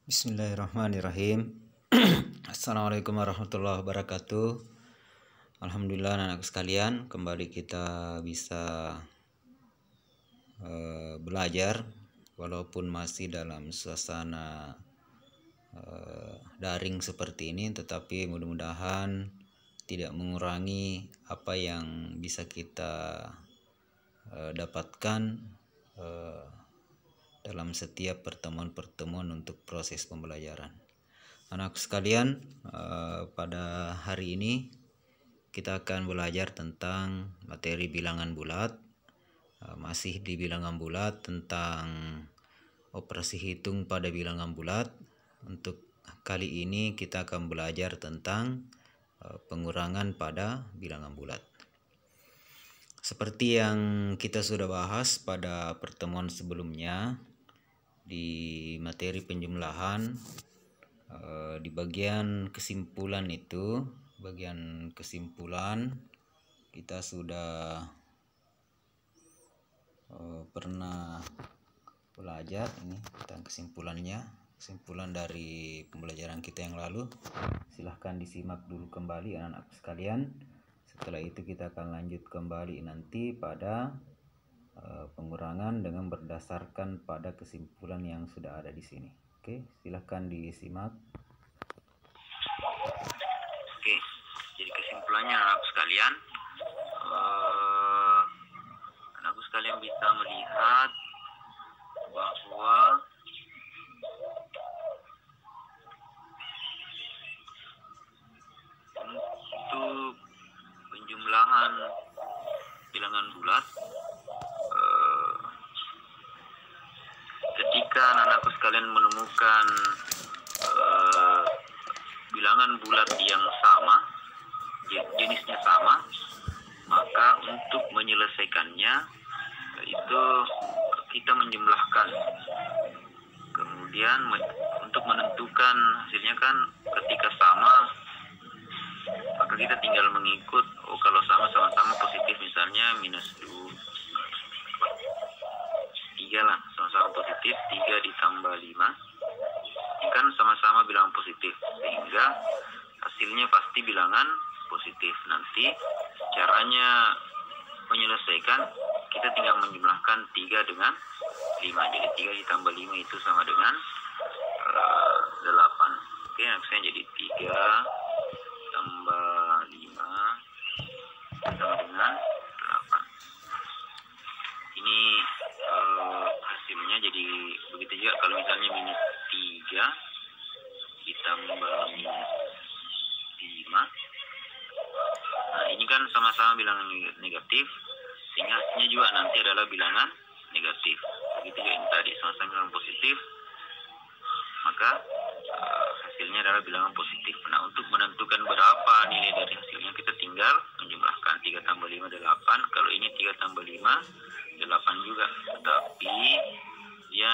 Bismillahirrahmanirrahim. Assalamualaikum warahmatullahi wabarakatuh. Alhamdulillah anak-anak sekalian, kembali kita bisa belajar walaupun masih dalam suasana daring seperti ini, tetapi mudah-mudahan tidak mengurangi apa yang bisa kita dapatkan dalam setiap pertemuan-pertemuan untuk proses pembelajaran. Anak sekalian, pada hari ini kita akan belajar tentang materi bilangan bulat. Masih di bilangan bulat, tentang operasi hitung pada bilangan bulat. Untuk kali ini kita akan belajar tentang pengurangan pada bilangan bulat. Seperti yang kita sudah bahas pada pertemuan sebelumnya, di materi penjumlahan, di bagian kesimpulan itu, bagian kesimpulan kita sudah pernah belajar ini tentang kesimpulan dari pembelajaran kita yang lalu. Silahkan disimak dulu kembali anak-anak sekalian. Setelah itu kita akan lanjut kembali nanti pada pengurangan dengan berdasarkan pada kesimpulan yang sudah ada di sini. Oke, silahkan disimak. Oke, jadi kesimpulannya anak sekalian, anakku sekalian bisa melihat bahwa untuk penjumlahan bilangan bulat, ketika anak-anakku sekalian menemukan bilangan bulat yang sama, jenisnya sama, maka untuk menyelesaikannya itu kita menjumlahkan. Kemudian untuk menentukan hasilnya kan ketika sama, maka kita tinggal mengikut, kalau sama-sama positif, misalnya -3 lah, sama-sama positif, 3 ditambah 5 ini kan sama-sama bilangan positif, sehingga hasilnya pasti bilangan positif. Nanti caranya menyelesaikan, kita tinggal menjumlahkan 3 dengan 5, jadi 3 ditambah 5 itu sama dengan 8. Oke, maksudnya jadi 3 tambah 5 sama dengan 8. Ini hasilnya. Jadi begitu juga kalau misalnya -3 ditambah -5, nah ini kan sama-sama bilangan negatif, sehingga hasilnya juga nanti adalah bilangan negatif. Begitu juga yang tadi sama-sama bilangan positif, maka hasilnya adalah bilangan positif. Nah, untuk menentukan berapa nilai dari hasilnya, kita tinggal menjumlahkan 3 tambah 5 8. Kalau ini 3 tambah 5 8 juga, tetapi dia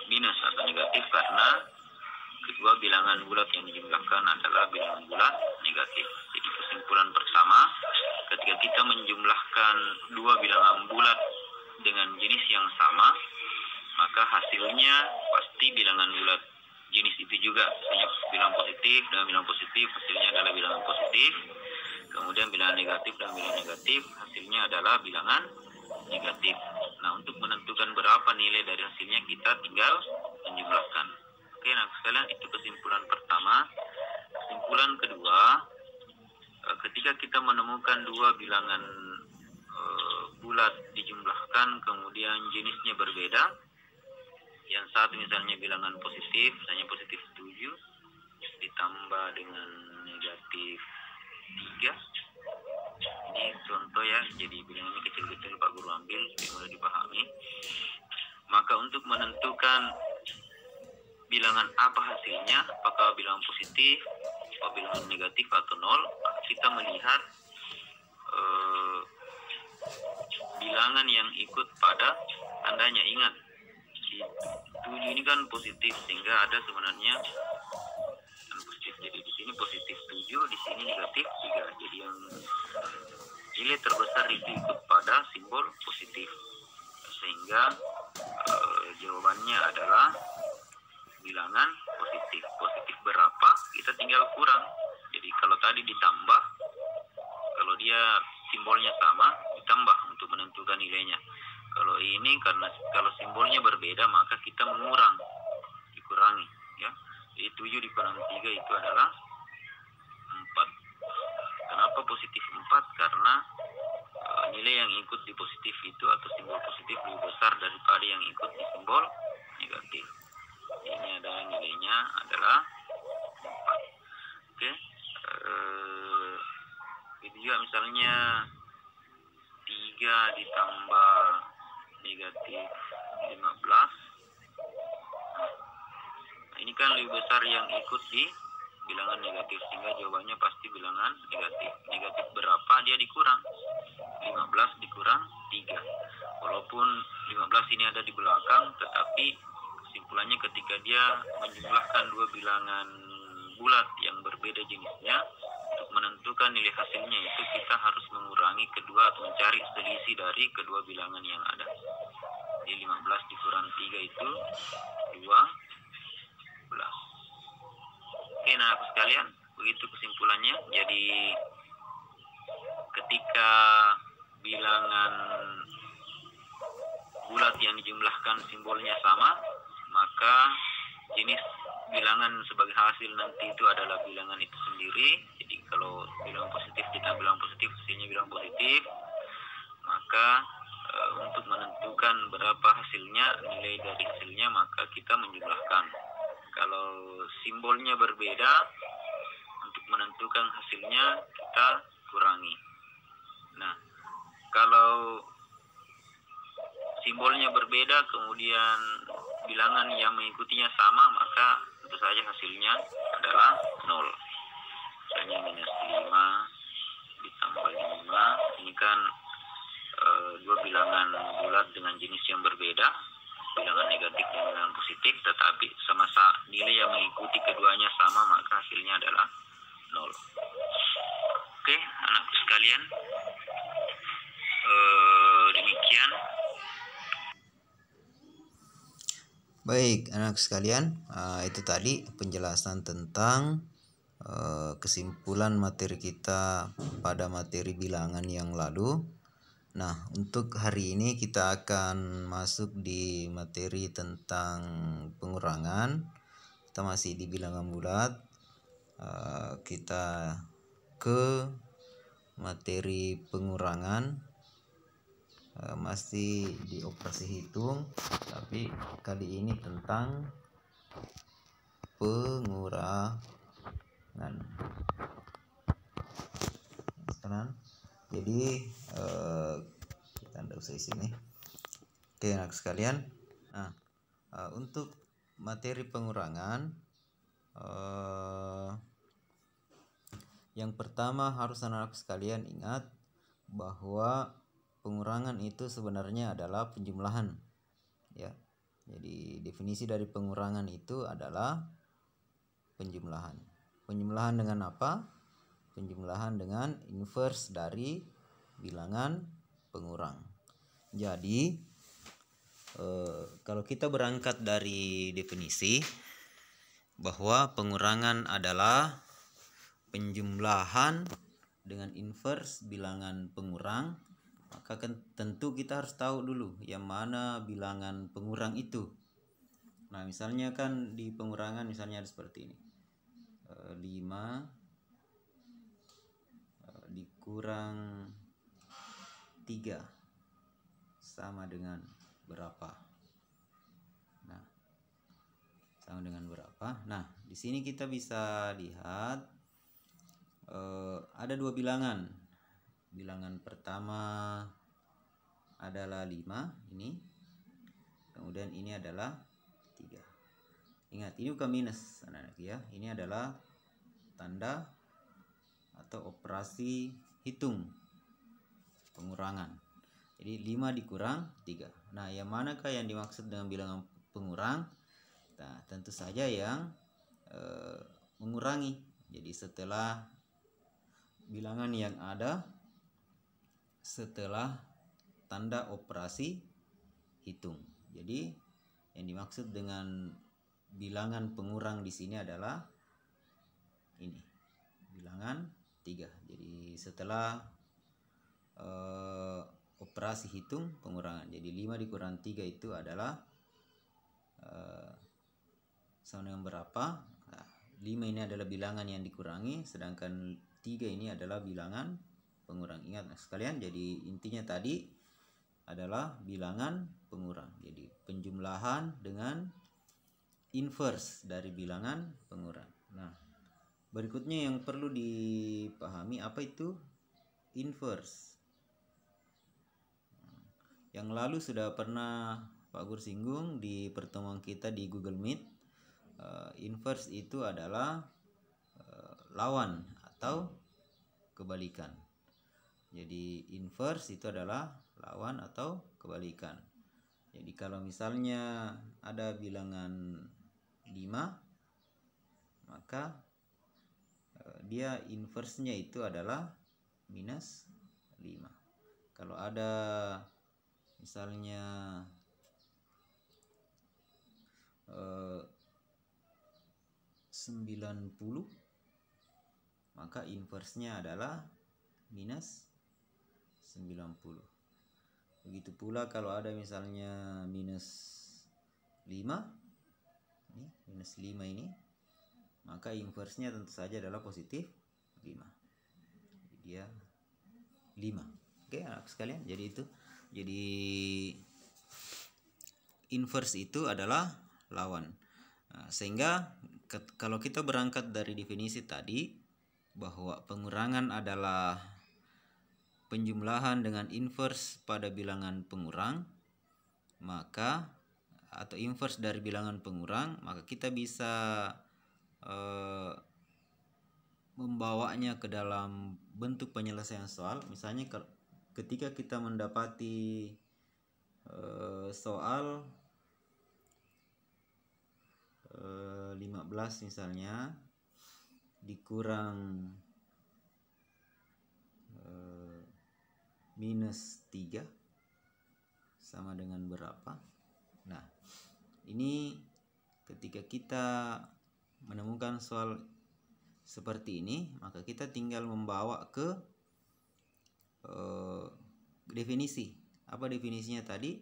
minus atau negatif karena kedua bilangan bulat yang dijumlahkan adalah bilangan bulat negatif. Jadi kesimpulan pertama, ketika kita menjumlahkan dua bilangan bulat dengan jenis yang sama, maka hasilnya pasti bilangan bulat jenis itu juga. Misalnya bilangan positif dengan bilangan positif, hasilnya adalah bilangan positif. Kemudian bilangan negatif dan bilangan negatif, hasilnya adalah bilangan negatif. Nah, untuk menentukan berapa nilai dari hasilnya, kita tinggal menjumlahkan. Oke, nah sekalian, itu kesimpulan pertama. Kesimpulan kedua, ketika kita menemukan dua bilangan bulat dijumlahkan, kemudian jenisnya berbeda. Yang satu misalnya bilangan positif, misalnya positif 7 ditambah dengan negatif 3. Ini contoh ya, jadi bilangannya kecil-kecil Pak Guru ambil supaya mudah dipahami. Maka untuk menentukan bilangan apa hasilnya, apakah bilangan positif, apakah bilangan negatif atau 0, kita melihat bilangan yang ikut pada tandanya. Ingat, 7 ini kan positif, sehingga ada sebenarnya positif. Jadi di sini positif 7, di sini negatif 3. Jadi yang nilai terbesar itu ikut pada simbol positif, sehingga jawabannya adalah bilangan positif. Positif berapa, kita tinggal kurang. Jadi kalau tadi ditambah, kalau dia simbolnya sama, ditambah untuk menentukan nilainya. Kalau ini karena kalau simbolnya berbeda, maka kita mengurang, dikurangi, ya. Jadi 7 dikurang 3 itu adalah 4. Kenapa positif 4? Karena nilai yang ikut di positif itu atau simbol positif lebih besar daripada yang ikut di simbol negatif. Ini adalah nilainya adalah 4. Oke. Itu juga misalnya 3 ditambah negatif 15. Nah, ini kan lebih besar yang ikut di bilangan negatif, sehingga jawabannya pasti bilangan negatif. Negatif berapa, dia dikurang 15 dikurang 3. Walaupun 15 ini ada di belakang, tetapi kesimpulannya ketika dia menjumlahkan dua bilangan bulat yang berbeda jenisnya, untuk menentukan nilai hasilnya itu kita harus mengurangi kedua atau mencari selisih dari kedua bilangan yang ada. Jadi 15 dikurang 3 itu 12. Oke, nah sekalian, begitu kesimpulannya. Jadi ketika bilangan bulat yang dijumlahkan simbolnya sama, maka jenis bilangan sebagai hasil nanti itu adalah bilangan itu sendiri. Jadi kalau bilangan positif kita bilang positif, hasilnya bilang positif, maka untuk menentukan berapa hasilnya, nilai dari hasilnya, maka kita menjumlahkan. Kalau simbolnya berbeda, untuk menentukan hasilnya kita kurangi. Nah, kalau simbolnya berbeda kemudian bilangan yang mengikutinya sama, maka tentu saja hasilnya adalah 0. Misalnya minus 5 ditambah 5, ini kan dua bilangan bulat dengan jenis yang berbeda, bilangan negatif dan bilangan positif, tetapi sama-sama nilai yang mengikuti keduanya sama, maka hasilnya adalah 0. Oke, anakku sekalian, demikian. Baik, anak sekalian, itu tadi penjelasan tentang kesimpulan materi kita pada materi bilangan yang lalu. Nah, untuk hari ini kita akan masuk di materi tentang pengurangan. Kita masih di bilangan bulat. Kita ke materi pengurangan. Masih di operasi hitung, tapi kali ini tentang pengurangan. Sekarang jadi kita tidak usah sini. Oke, anak sekalian. Nah, untuk materi pengurangan, yang pertama harus anak sekalian ingat bahwa pengurangan itu sebenarnya adalah penjumlahan, ya. Jadi definisi dari pengurangan itu adalah penjumlahan. Penjumlahan dengan apa? Penjumlahan dengan inverse dari bilangan pengurang. Jadi kalau kita berangkat dari definisi bahwa pengurangan adalah penjumlahan dengan inverse bilangan pengurang, maka tentu kita harus tahu dulu yang mana bilangan pengurang itu. Nah, misalnya kan di pengurangan misalnya ada seperti ini. 5 dikurang 3 sama dengan berapa? Nah, sama dengan berapa? Nah, di sini kita bisa lihat ada dua bilangan. Bilangan pertama adalah 5 ini. Kemudian ini adalah 3. Ingat, ini bukan minus anak-anak ya. Ini adalah tanda atau operasi hitung pengurangan. Jadi 5 dikurang 3. Nah, yang manakah yang dimaksud dengan bilangan pengurang? Nah, tentu saja yang mengurangi. Jadi setelah bilangan yang ada setelah tanda operasi hitung. Jadi yang dimaksud dengan bilangan pengurang di sini adalah ini, bilangan 3. Jadi setelah operasi hitung pengurangan, jadi 5 dikurang 3 itu adalah sama dengan berapa? Nah, 5 ini adalah bilangan yang dikurangi, sedangkan 3 ini adalah bilangan pengurang. Ingat sekalian, jadi intinya tadi adalah bilangan pengurang. Jadi penjumlahan dengan inverse dari bilangan pengurang. Nah, berikutnya yang perlu dipahami, apa itu inverse. Yang lalu sudah pernah Pak Gur singgung di pertemuan kita di Google Meet. Inverse itu adalah lawan atau kebalikan. Jadi inverse itu adalah lawan atau kebalikan. Jadi kalau misalnya ada bilangan 5, maka dia inverse-nya itu adalah minus 5. Kalau ada misalnya 90, maka inverse-nya adalah minus 90. Begitu pula kalau ada misalnya minus 5, ini minus 5 ini, maka inverse-nya tentu saja adalah positif 5. Jadi dia 5. Oke, anak sekalian, jadi itu. Jadi inverse itu adalah lawan. Nah, sehingga kalau kita berangkat dari definisi tadi bahwa pengurangan adalah penjumlahan dengan inverse pada bilangan pengurang, maka atau inverse dari bilangan pengurang, maka kita bisa membawanya ke dalam bentuk penyelesaian soal. Misalnya ketika kita mendapati soal 15 misalnya dikurang minus 3 sama dengan berapa? Nah, ini ketika kita menemukan soal seperti ini, maka kita tinggal membawa ke definisi. Apa definisinya tadi?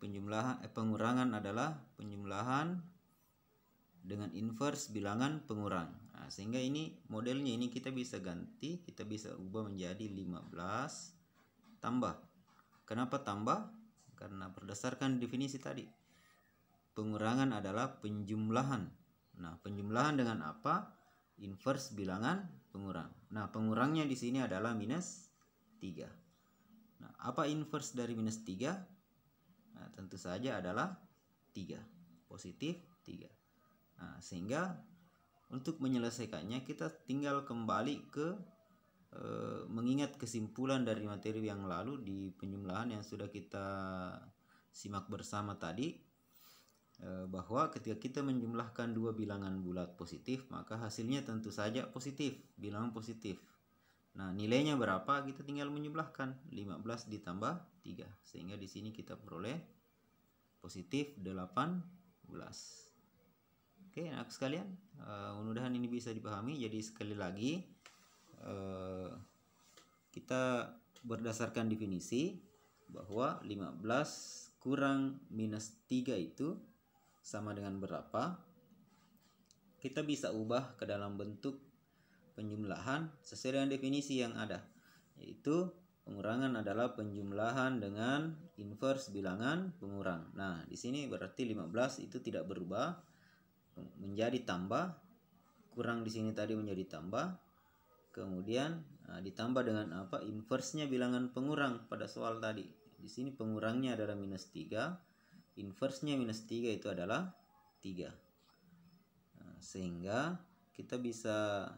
Pengurangan adalah penjumlahan dengan inverse bilangan pengurang. Nah, sehingga ini modelnya ini kita bisa ganti, kita bisa ubah menjadi 15 tambah. Kenapa tambah? Karena berdasarkan definisi tadi, pengurangan adalah penjumlahan. Nah, penjumlahan dengan apa? Inverse bilangan pengurang. Nah, pengurangnya di sini adalah minus 3. Nah, apa inverse dari minus 3? Nah, tentu saja adalah 3. Positif 3. Nah, sehingga untuk menyelesaikannya kita tinggal kembali ke mengingat kesimpulan dari materi yang lalu di penjumlahan yang sudah kita simak bersama tadi, bahwa ketika kita menjumlahkan dua bilangan bulat positif, maka hasilnya tentu saja positif, bilangan positif. Nah, nilainya berapa? Kita tinggal menjumlahkan 15 ditambah 3, sehingga di sini kita peroleh positif 18. Oke, anak sekalian, mudah-mudahan ini bisa dipahami. Jadi sekali lagi, kita berdasarkan definisi bahwa 15 kurang minus 3 itu sama dengan berapa, kita bisa ubah ke dalam bentuk penjumlahan sesuai dengan definisi yang ada, yaitu pengurangan adalah penjumlahan dengan inverse bilangan pengurang. Nah, di sini berarti 15 itu tidak berubah menjadi tambah, kurang di sini tadi menjadi tambah, kemudian ditambah dengan apa? Inverse-nya bilangan pengurang pada soal tadi. Di sini pengurangnya adalah minus 3, inverse-nya minus 3 itu adalah 3. Nah, sehingga kita bisa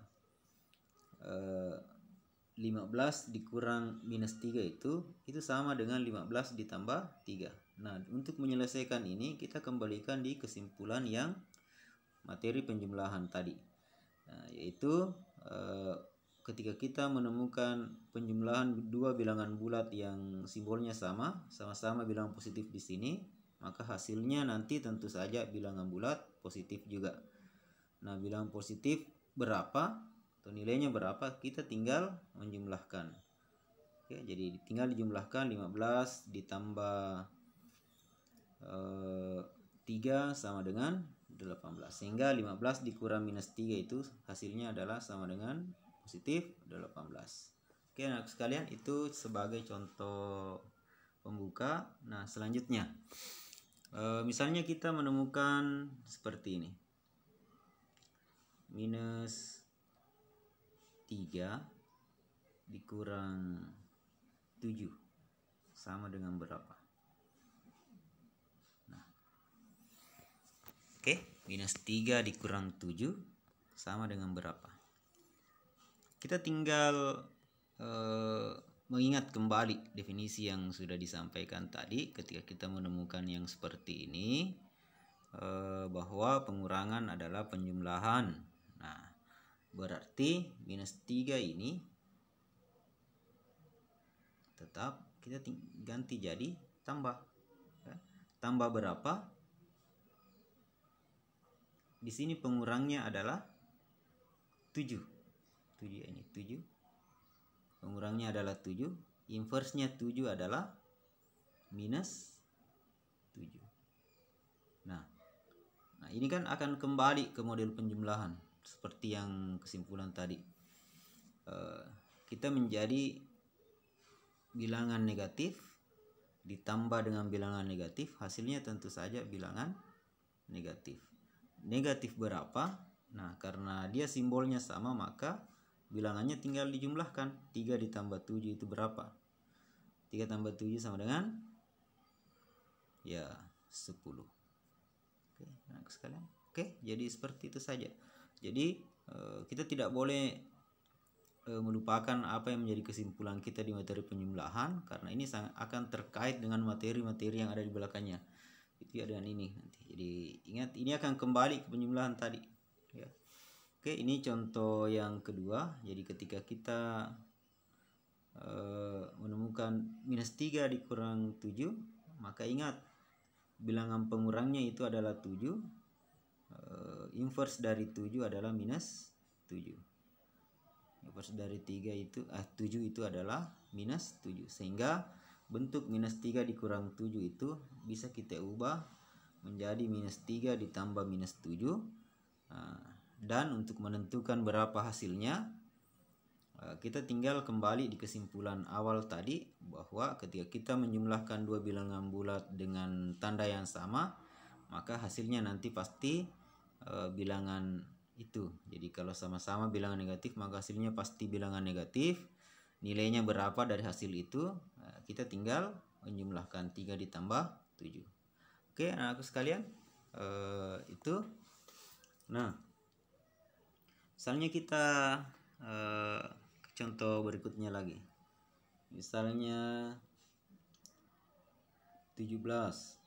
15 dikurang minus 3 itu sama dengan 15 ditambah 3. Nah, untuk menyelesaikan ini kita kembalikan di kesimpulan yang materi penjumlahan tadi. Nah, yaitu ketika kita menemukan penjumlahan dua bilangan bulat yang simbolnya sama-sama bilangan positif di sini, maka hasilnya nanti tentu saja bilangan bulat positif juga. Nah, bilangan positif berapa atau nilainya berapa, kita tinggal menjumlahkan. Oke, jadi tinggal dijumlahkan 15 ditambah 3 sama dengan 18. Sehingga 15 dikurang minus 3 itu hasilnya adalah sama dengan positif 18. Oke, anak sekalian, itu sebagai contoh pembuka. Nah, selanjutnya misalnya kita menemukan seperti ini. Minus 3 dikurang 7 sama dengan berapa? Nah, oke, minus 3 dikurang 7 sama dengan berapa? Kita tinggal mengingat kembali definisi yang sudah disampaikan tadi ketika kita menemukan yang seperti ini, bahwa pengurangan adalah penjumlahan. Nah, berarti minus 3 ini tetap kita ganti jadi tambah. Tambah berapa? Di sini pengurangnya adalah 7. 7 ini 7. Pengurangnya adalah 7. Inversenya 7 adalah minus 7. Nah, ini kan akan kembali ke model penjumlahan seperti yang kesimpulan tadi. Kita menjadi bilangan negatif ditambah dengan bilangan negatif, hasilnya tentu saja bilangan negatif. Negatif berapa? Nah, karena dia simbolnya sama, maka bilangannya tinggal dijumlahkan. 3 ditambah 7 itu berapa? 3 tambah 7 sama dengan 10. Oke, anak sekalian. Oke, jadi seperti itu saja. Jadi kita tidak boleh melupakan apa yang menjadi kesimpulan kita di materi penjumlahan, karena ini akan terkait dengan materi-materi yang ada di belakangnya. Itu ya dengan ini nanti. Jadi ingat, ini akan kembali ke penjumlahan tadi, ya. Oke, ini contoh yang kedua. Jadi ketika kita menemukan minus 3 dikurang 7, maka ingat bilangan pengurangnya itu adalah 7. Inverse dari 7 adalah minus 7. Inverse dari 7 itu adalah minus 7. Sehingga bentuk minus 3 dikurang 7 itu bisa kita ubah menjadi minus 3 ditambah minus 7. Dan untuk menentukan berapa hasilnya, kita tinggal kembali di kesimpulan awal tadi, bahwa ketika kita menjumlahkan dua bilangan bulat dengan tanda yang sama, maka hasilnya nanti pasti bilangan itu. Jadi kalau sama-sama bilangan negatif, maka hasilnya pasti bilangan negatif. Nilainya berapa dari hasil itu, kita tinggal menjumlahkan 3 ditambah 7. Oke, anak-anakku sekalian, itu. Nah, misalnya kita contoh berikutnya lagi. Misalnya 17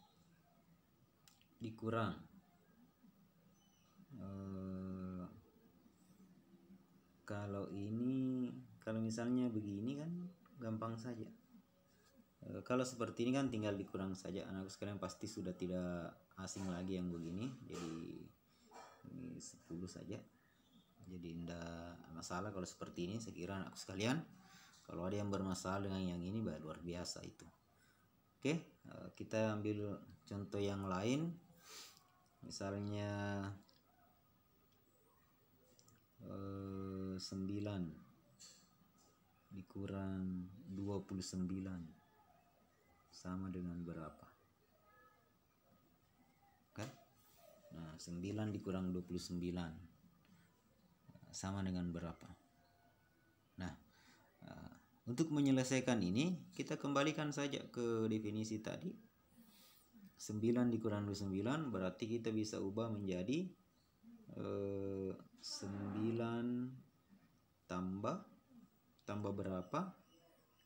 dikurang kalau misalnya begini kan gampang saja. Kalau seperti ini kan tinggal dikurang saja. Anak sekalian pasti sudah tidak asing lagi yang begini. Jadi ini 10 saja. Jadi tidak masalah kalau seperti ini. Saya kira anak sekalian, kalau ada yang bermasalah dengan yang ini, luar biasa itu. Oke, kita ambil contoh yang lain. Misalnya 9 dikurang 29 sama dengan berapa? Kan? Nah, 9 dikurang 29 sama dengan berapa? Nah, untuk menyelesaikan ini, kita kembalikan saja ke definisi tadi. 9 dikurang 29 berarti kita bisa ubah menjadi 9 tambah berapa?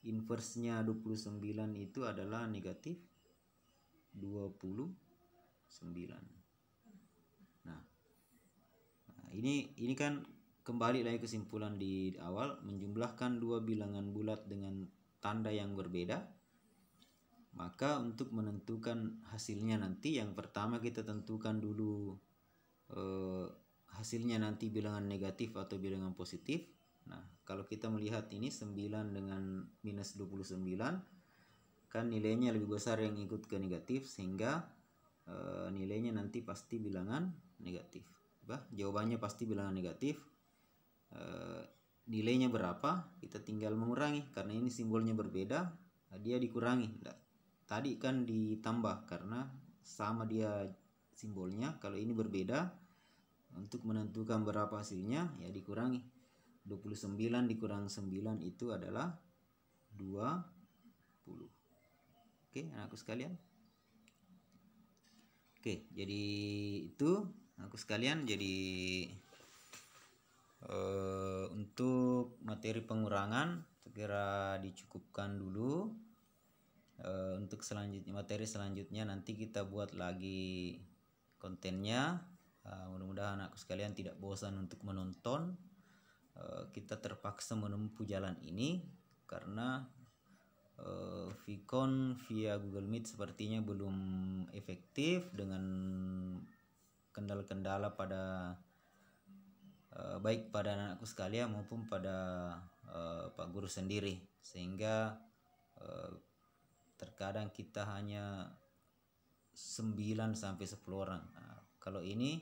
Inversenya 29 itu adalah negatif 29. Nah, ini kan kembali lagi kesimpulan di awal, menjumlahkan dua bilangan bulat dengan tanda yang berbeda. Maka untuk menentukan hasilnya nanti, yang pertama kita tentukan dulu hasilnya nanti bilangan negatif atau bilangan positif. Nah, kalau kita melihat ini 9 dengan minus 29, kan nilainya lebih besar yang ikut ke negatif, sehingga nilainya nanti pasti bilangan negatif. Jawabannya pasti bilangan negatif. Nilainya berapa? Kita tinggal mengurangi, karena ini simbolnya berbeda, dia dikurangi. Tadi kan ditambah karena sama dia simbolnya. Kalau ini berbeda, untuk menentukan berapa hasilnya ya dikurangi. 29 dikurang 9 itu adalah 20. Oke, anakku sekalian. Oke, jadi itu anakku sekalian. Jadi untuk materi pengurangan segera dicukupkan dulu. Untuk materi selanjutnya nanti kita buat lagi kontennya. Mudah-mudahan anakku sekalian tidak bosan untuk menonton. Kita terpaksa menempuh jalan ini karena Vicon via Google Meet sepertinya belum efektif dengan kendala-kendala pada baik pada anakku sekalian maupun pada Pak Guru sendiri, sehingga terkadang kita hanya 9 sampai 10 orang. Nah, kalau ini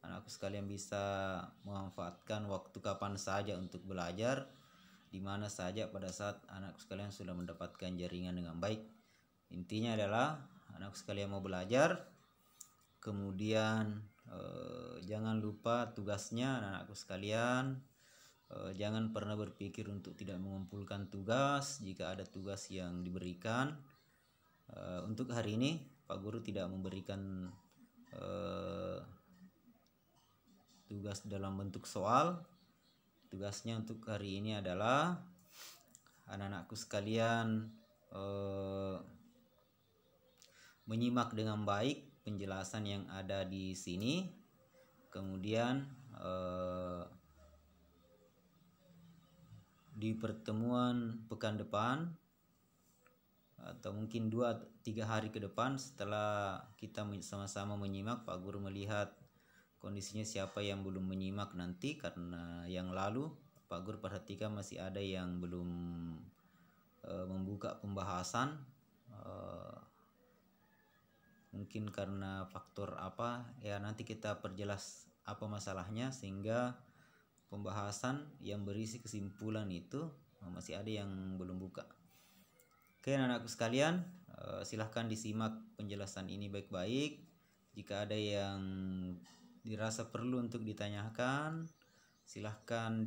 anakku sekalian bisa memanfaatkan waktu kapan saja untuk belajar, di mana saja pada saat anakku sekalian sudah mendapatkan jaringan dengan baik. Intinya adalah anakku sekalian mau belajar, kemudian jangan lupa tugasnya anakku sekalian. Jangan pernah berpikir untuk tidak mengumpulkan tugas jika ada tugas yang diberikan. Untuk hari ini Pak Guru tidak memberikan tugas dalam bentuk soal. Tugasnya untuk hari ini adalah anak-anakku sekalian menyimak dengan baik penjelasan yang ada di sini. Kemudian di pertemuan pekan depan atau mungkin 2-3 hari ke depan, setelah kita sama-sama menyimak, Pak Guru melihat kondisinya siapa yang belum menyimak nanti, karena yang lalu Pak Guru perhatikan masih ada yang belum membuka pembahasan. Mungkin karena faktor apa ya, nanti kita perjelas apa masalahnya, sehingga pembahasan yang berisi kesimpulan itu masih ada yang belum buka. Oke, anak-anakku sekalian, silahkan disimak penjelasan ini baik-baik. Jika ada yang dirasa perlu untuk ditanyakan, silahkan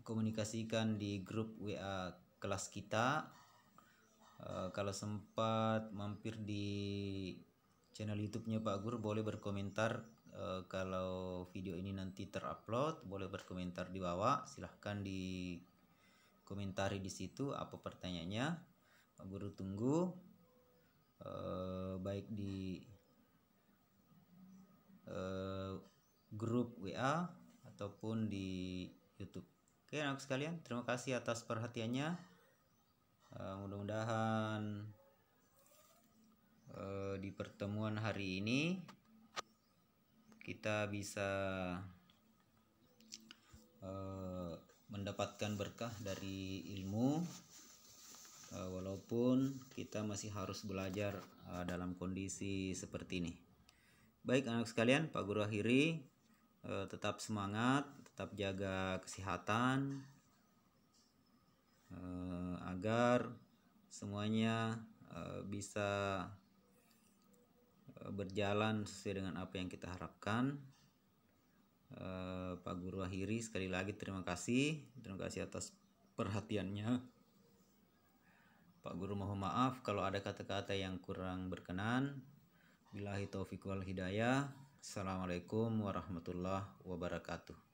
komunikasikan di grup WA kelas kita. Kalau sempat mampir di channel YouTube-nya Pak Guru, boleh berkomentar. Kalau video ini nanti terupload, boleh berkomentar di bawah. Silahkan dikomentari di situ apa pertanyaannya. Pak Guru tunggu, baik di grup WA ataupun di YouTube. Oke, anak sekalian, terima kasih atas perhatiannya. Mudah-mudahan di pertemuan hari ini kita bisa mendapatkan berkah dari ilmu, walaupun kita masih harus belajar dalam kondisi seperti ini. Baik anak sekalian, Pak Guru akhiri, tetap semangat, tetap jaga kesehatan, agar semuanya bisa berjalan sesuai dengan apa yang kita harapkan. Pak Guru akhiri, sekali lagi terima kasih atas perhatiannya. Pak Guru mohon maaf kalau ada kata-kata yang kurang berkenan. Billahi taufiq wal hidayah. Assalamualaikum warahmatullahi wabarakatuh.